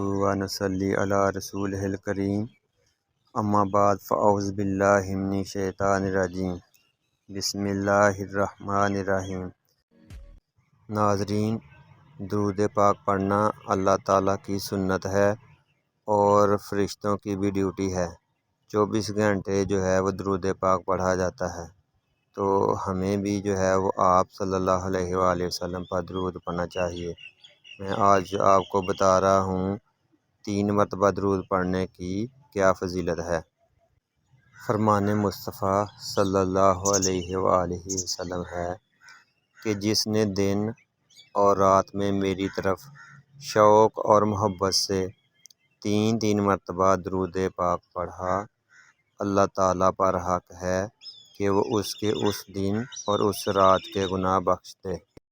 و نصلی علی رسولہ الکریم اما بعد فاعوذ باللہ من الشیطان الرجیم بسم اللہ الرحمن الرحیم۔ ناظرین، درود پاک پڑھنا اللہ تعالیٰ کی سنت ہے اور فرشتوں کی بھی ڈیوٹی ہے۔ 24 گھنٹے جو ہے وہ درود پاک پڑھا جاتا ہے، تو ہمیں بھی جو ہے وہ آپ صلی اللہ علیہ وآلہ وسلم پر درود پڑھنا چاہیے۔ میں آج آپ کو بتا رہا ہوں 3 مرتبہ درود پڑھنے کی کیا فضیلت ہے۔ فرمان مصطفیٰ صلی اللہ علیہ وآلہ وسلم ہے کہ جس نے دن اور رات میں میری طرف شوق اور محبت سے 3 مرتبہ درود پاک پڑھا، اللہ تعالیٰ پر حق ہے کہ وہ اس کے اس دن اور اس رات کے گناہ بخش دے۔